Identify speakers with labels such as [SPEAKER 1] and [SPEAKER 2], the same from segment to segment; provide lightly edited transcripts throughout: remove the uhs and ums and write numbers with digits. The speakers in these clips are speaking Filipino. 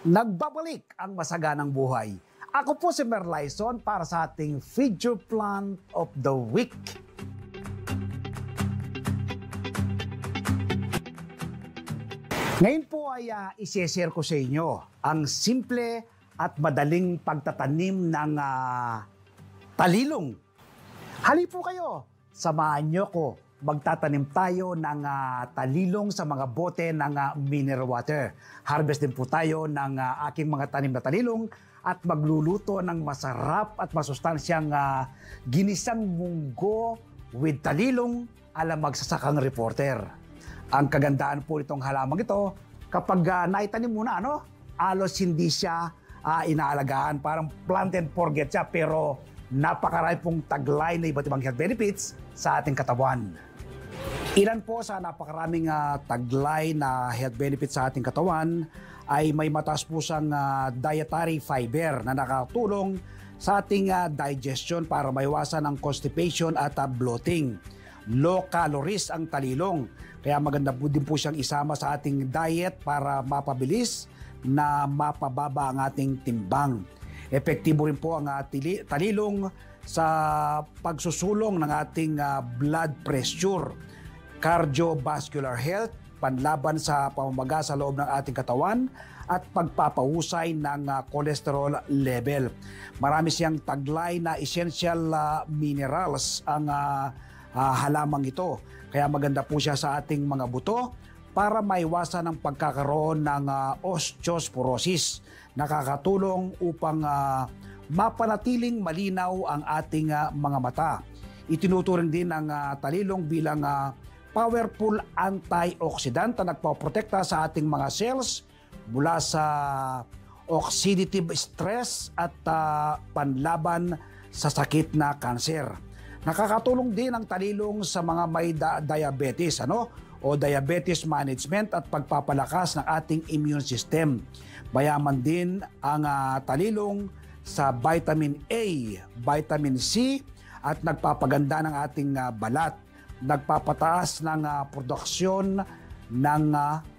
[SPEAKER 1] Nagbabalik ang masaganang buhay. Ako po si Merlyson para sa ating Feature Plant of the Week. Ngayon po ay isi-share ko sa inyo ang simple at madaling pagtatanim ng talilong. Hali po kayo, samahan nyo ko. Magtatanim tayo ng talilong sa mga bote ng mineral water. Harvest din po tayo ng aking mga tanim na talilong at magluluto ng masarap at masustansyang ginisang munggo with talilong ala magsasakang reporter. Ang kagandaan po nitong halamang ito, kapag naitanim mo na, alos hindi siya inaalagaan. Parang plant and forget siya, pero napakarami pong taglay na iba't ibang health benefits sa ating katawan. Ilan po sa napakaraming taglay na health benefits sa ating katawan ay may mataas po siyang dietary fiber na nakatulong sa ating digestion para maiwasan ang constipation at bloating. Low calories ang talilong, kaya maganda po din po siyang isama sa ating diet para mapabilis na mapababa ang ating timbang. Epektibo rin po ang talilong sa pagsusulong ng ating blood pressure, cardiovascular health, panlaban sa pamamaga sa loob ng ating katawan at pagpapahusay ng cholesterol level. Marami siyang taglay na essential minerals ang halamang ito. Kaya maganda po siya sa ating mga buto para maiwasan ang pagkakaroon ng osteoporosis. Nakakatulong upang mapanatiling malinaw ang ating mga mata. Itinuturing din ang talilong bilang powerful antioxidant na nagpoprotekta sa ating mga cells mula sa oxidative stress at panlaban sa sakit na kanser. Nakakatulong din ang talilong sa mga may diabetes o diabetes management at pagpapalakas ng ating immune system. Mayaman din ang talilong sa vitamin A, vitamin C at nagpapaganda ng ating balat. Nagpapataas ng produksyon ng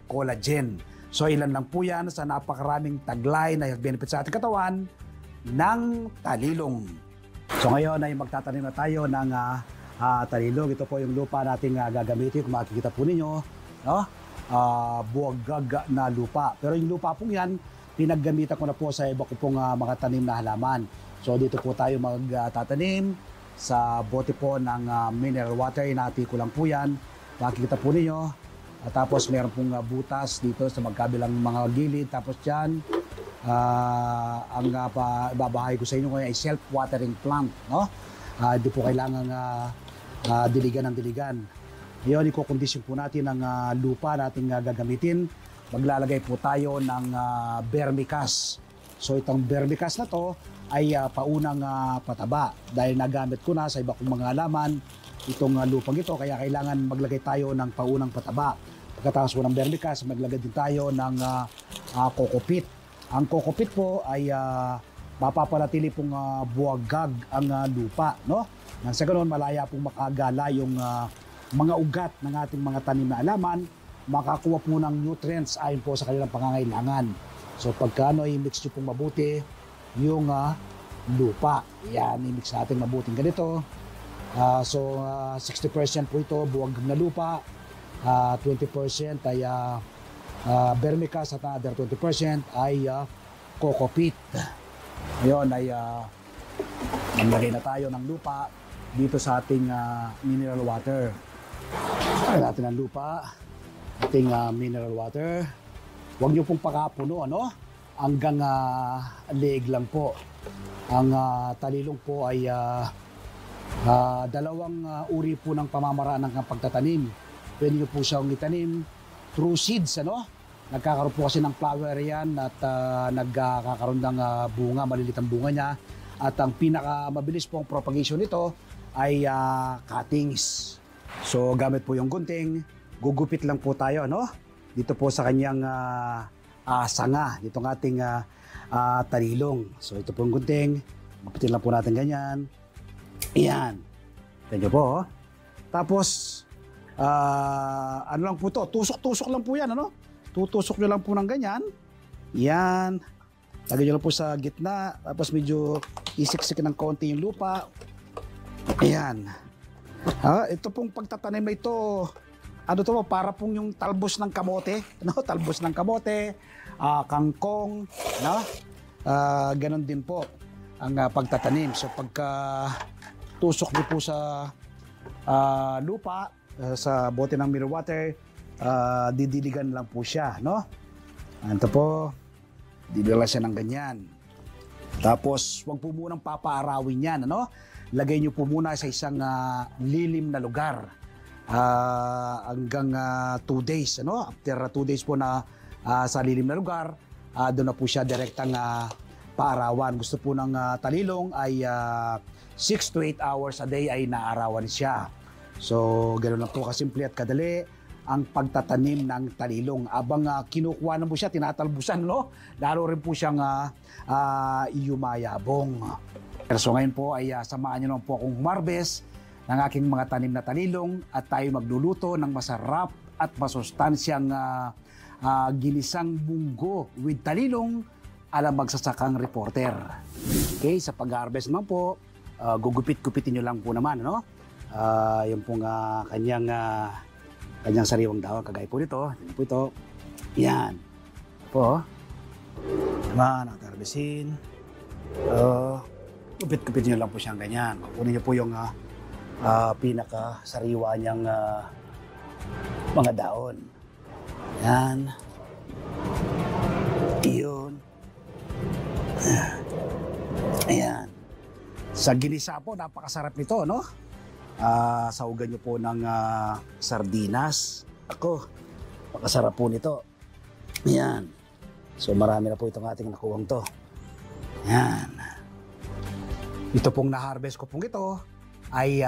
[SPEAKER 1] collagen. So ilan lang po yan sa napakaraming taglay na health benefits sa ating katawan ng talilong. So ngayon ay magtatanim na tayo ng talilong. Ito po yung lupa nating gagamitin. Kung makikita po ninyo, buwagag na lupa. Pero yung lupa pong yan, pinaggamitan ko na po sa iba ko pong mga tanim na halaman. So dito po tayo magtatanim sa bote po ng mineral water. Inati ko lang po yan. Makikita po ninyo. At tapos meron pong butas dito sa magkabilang mga gilid. Tapos dyan, ang ibabahay ko sa inyo ay self-watering plant. Hindi po kailangan diligan ng diligan. Ngayon, i-condition po natin ang lupa nating gagamitin. Maglalagay po tayo ng vermicast. So itong vermicast na to ay paunang pataba. Dahil nagamit ko na sa iba kong mga halaman itong lupang ito, kaya kailangan maglagay tayo ng paunang pataba. Pagkatapos po ng vermicast, maglagay din tayo ng coco peat. Ang coco peat po ay mapapanatili pong buwagag ang lupa. Nang sa ganoon, malaya pong makagala yung mga ugat ng ating mga tanim na halaman, makakuha po ng nutrients ayon po sa kanilang pangangailangan. So pagka i-mix nyo pong mabuti yung lupa. Yan, i-mix natin mabuting ganito. So 60% po ito, buwagag na lupa. 20% ay vermicast at another 20% ay coco peat. Ngayon ay maglagay na tayo ng lupa dito sa ating mineral water. Lagyan natin ang lupa, ating mineral water. Huwag niyo pong pakapuno, hanggang leeg lang po. Ang talilong po ay dalawang uri po ng pamamaraan ng pagtatanim. Pwede niyo po siyang itanim through seeds, Nagkakaroon po kasi ng flower yan at nagkakaroon ng bunga, malilit ang bunga niya. At ang pinakamabilis pong propagation nito ay cuttings. So gamit po yung gunting, gugupit lang po tayo, dito po sa kanyang sanga, itong ating talilong. So ito po yung gunting, mapitin lang po natin ganyan. Ayan. Thank you po. Tapos, ano lang po to, tusok-tusok lang po yan, Tutusok nyo lang po ng ganyan. Yan. Lagay nyo lang po sa gitna. Tapos medyo isiksik ng konti yung lupa. Ayan. Ito pong pagtatanim na ito, ano to, para pong yung talbos ng kamote. No? Talbos ng kamote, kangkong. No? Ganon din po ang pagtatanim. So pagka tusok niyo po sa lupa, sa bote ng mirror water, didiligan lang po siya, no? Ito po, didila siya ng ganyan. Tapos, wag po munang papaarawin yan, ano? Lagay niyo po muna sa isang lilim na lugar hanggang 2 days, ano? After 2 days po na sa lilim na lugar, doon na po siya direktang paarawan. Gusto po ng talilong ay 6 to 8 hours a day ay naarawan siya. So, ganoon lang po kasimple at kadali ang pagtatanim ng talilong. Abang kinukuha na po siya, tinatalbusan, no? Lalo rin po siyang yumayabong. So ngayon po ay samahan niyo naman po akong humarbes ng aking mga tanim na talilong at tayo magluluto ng masarap at masustansyang ginisang munggo with talilong ala magsasakang reporter. Okay, sa pag-harvest naman po, gugupit-gupitin nyo lang po naman, ano? Yung pong kanyang sariwang dahon, kagaya po nito. Yan po ito. Yan. Po. Naman, nakatarbesin. Gupit-gupit nyo lang po siyang ganyan. Kunin nyo po yung pinaka-sariwa niyang mga daon. Yan. Iyon. Ayan. Sa ginisa po, napakasarap nito, no? Saugan nyo po ng sardinas. Ako, napakasarap po nito. Ayan. So marami na po itong ating nakuwang to. Ayan. Ito pong na-harvest ko pong ito ay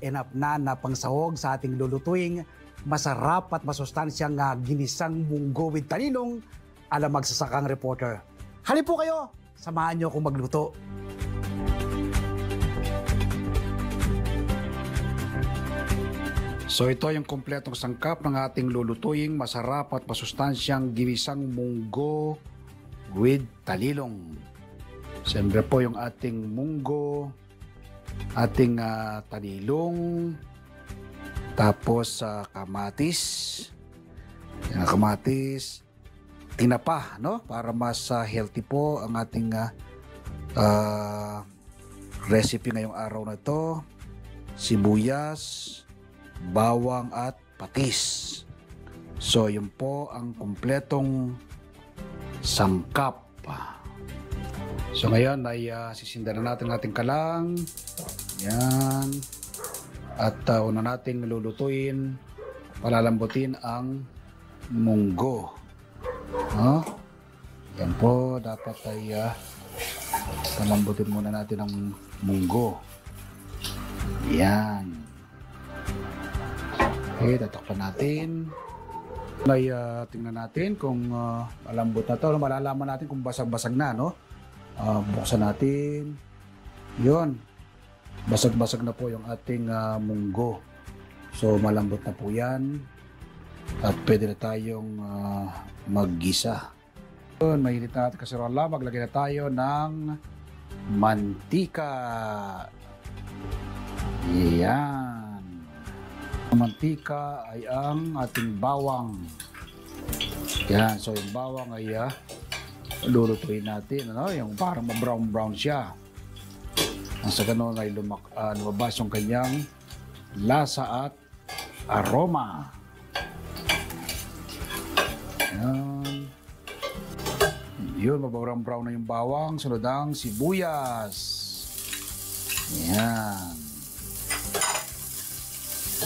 [SPEAKER 1] enough na pangsahog sa ating lulutuing masarap at masustansyang ginisang munggo with talilong ala magsasakang reporter. Halip po kayo, samahan nyo akong magluto. So ito yung kompletong sangkap ng ating lulutuing masarap at masustansyang ginisang munggo with talilong. Siyempre po yung ating munggo, ating talilong, tapos kamatis, tinapa, no? Para mas healthy po ang ating recipe ngayong araw na ito. Sibuyas, bawang at patis. So yun po ang kumpletong sangkap. So ngayon ay sisindan na natin ang ating kalang. Yan. At una nating lulutuin, palalambutin ang munggo. Yan po, dapat ay palambutin muna natin ang munggo. Yan. Okay, tatakpan natin. Ay tingnan natin kung malambot na to. Malalaman natin kung basag-basag na, no? Buksan natin. Yun. Basag-basag na po yung ating munggo. So malambot na po yan. At pwede na tayong maggisa. Yun, mainit na natin kaserola. Maglagay na tayo ng mantika. Yan. Ang mantika ay ang ating bawang. Yan. So yung bawang ay lulutuin natin, ano? Yung parang brown siya. Ang sa ganun ay lumabas yung kanyang lasa at aroma. Yan. Yun, mabrown na yung bawang. Sunod ang sibuyas. Yan.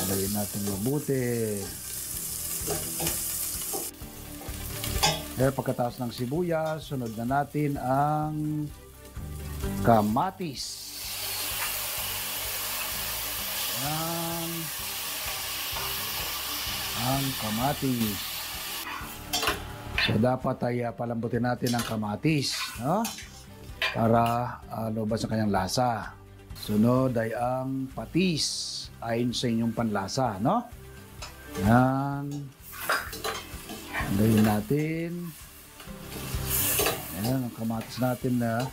[SPEAKER 1] Lagyan natin mabuti. Dahil pagkatapos ng sibuyas, sunod na natin ang kamatis. Yan. Ang kamatis. So dapat ay palambutin natin ang kamatis, no? Para lumabas ang kanyang lasa. Sunod ay ang patis ayon sa inyong panlasa, no? Yan. Gawin natin. Ayan, ang kamatis natin na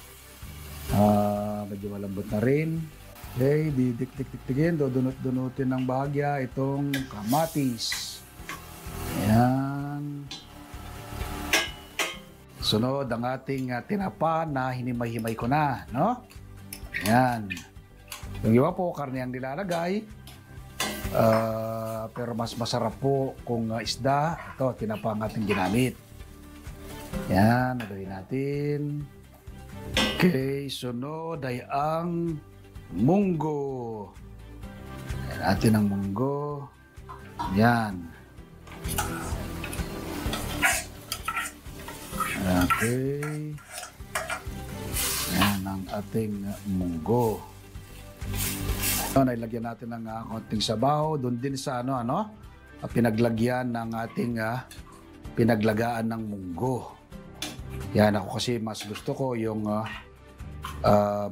[SPEAKER 1] medyo malambot na rin. Okay, didikdik-dikdikin, dudunot-dunutin ng bahagya itong kamatis. Ayan. Sunod ang ating tinapa na hinimay-himay ko na, no? Ayan. Yung iba po, karne ang nilalagay. Pero mas masarap po kung isda. Ito, tinapa ang ating ginamit. Ayan, nagawin natin. Okay, sunod ay ang munggo. Ayan natin ang munggo. Ayan. Okay. Ayan ang ating munggo. So, nailagyan natin ng konting sabaw. Doon din sa pinaglagyan ng ating pinaglagaan ng munggo. Yan, ako kasi mas gusto ko yung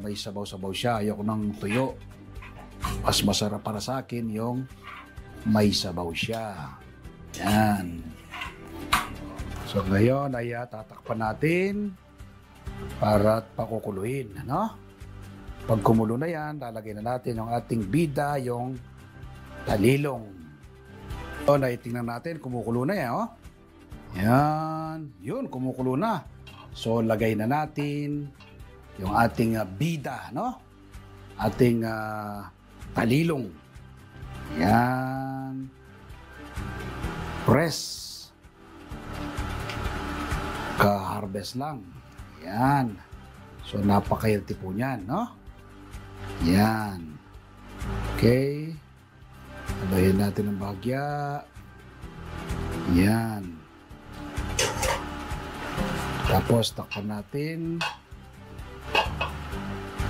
[SPEAKER 1] may sabaw-sabaw siya. Ayoko ng tuyo. Mas masarap para sa akin yung may sabaw siya. Yan. So ngayon ay tatakpan natin para pakukuluin. Pag kumulo na yan, lalagay na natin yung ating bida, yung talilong. So naitingnan natin, kumukulo na yan. Yan. Yun, kumukulo na. So lagay na natin yung ating bida, ating talilong. Yan. Press. Ka-harvest lang. Yan. So, napaka-healthy po niyan, Yan. Okay. Sabayin natin ang bahagya. Yan. Tapos, takpan natin.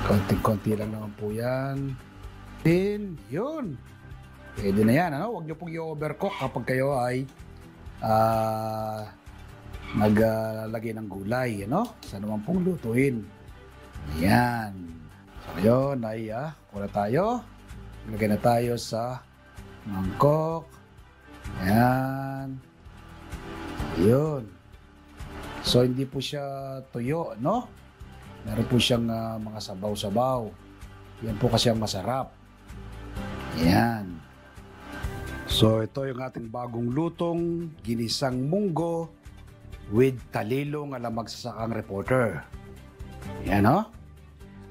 [SPEAKER 1] Konting-konti lang naman po yan. Then, yun. Pwede na yan, Huwag niyo pong i-overcook kapag kayo ay naglagay ng gulay, Sa naman pong lutuin. Ayan. So, ngayon ay kula tayo. Lagay na tayo sa mangkok. Ayan. Ayun. So, hindi po siya tuyo, Meron po siyang mga sabaw-sabaw. Yan po kasi ang masarap. Ayan. So, ito yung ating bagong lutong ginisang munggo with talilong alam magsasakang reporter. Yan,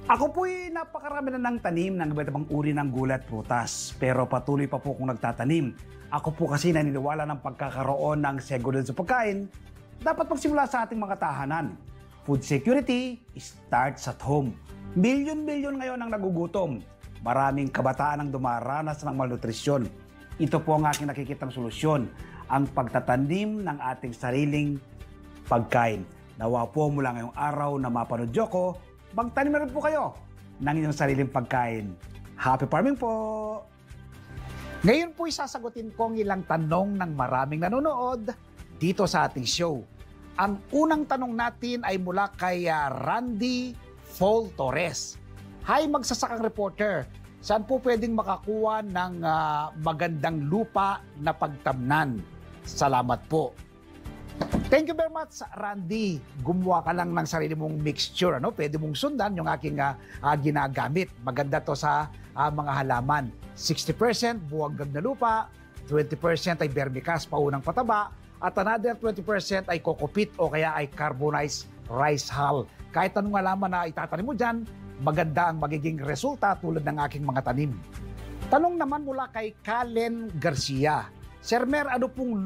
[SPEAKER 1] Ako po'y napakarami na ng tanim ng iba't ibang uri ng gulay at prutas. Pero patuloy pa po kung nagtatanim. Ako po kasi naniniwala ng pagkakaroon ng seguridad sa pagkain, dapat magsimula sa ating mga tahanan. Food security starts at home. Milyon-milyon ngayon ang nagugutom. Maraming kabataan ang dumaranas ng malnutrisyon. Ito po ang aking nakikitang solusyon, ang pagtatanim ng ating sariling pagkain. Nawa po mula ngayong araw na mapanood ko, magtanim na rin po kayo ng inyong sariling pagkain. Happy farming po! Ngayon po isasagutin ko ang ilang tanong ng maraming nanonood dito sa ating show. Ang unang tanong natin ay mula kay Randy Fall Torres. Hi magsasakang reporter, saan po pwedeng makakuha ng magandang lupa na pagtamnan? Salamat po. Thank you very much, Randy. Gumawa ka lang ng sarili mong mixture. Pwede mong sundan yung aking ginagamit. Maganda to sa mga halaman. 60% buwagag na lupa, 20% ay vermicast, paunang pataba, at another 20% ay kokopit o kaya ay carbonized rice hull. Kahit anong halaman na itatanim mo dyan, maganda ang magiging resulta tulad ng aking mga tanim. Tanong naman mula kay Kalen Garcia. Sir Mer, ano pong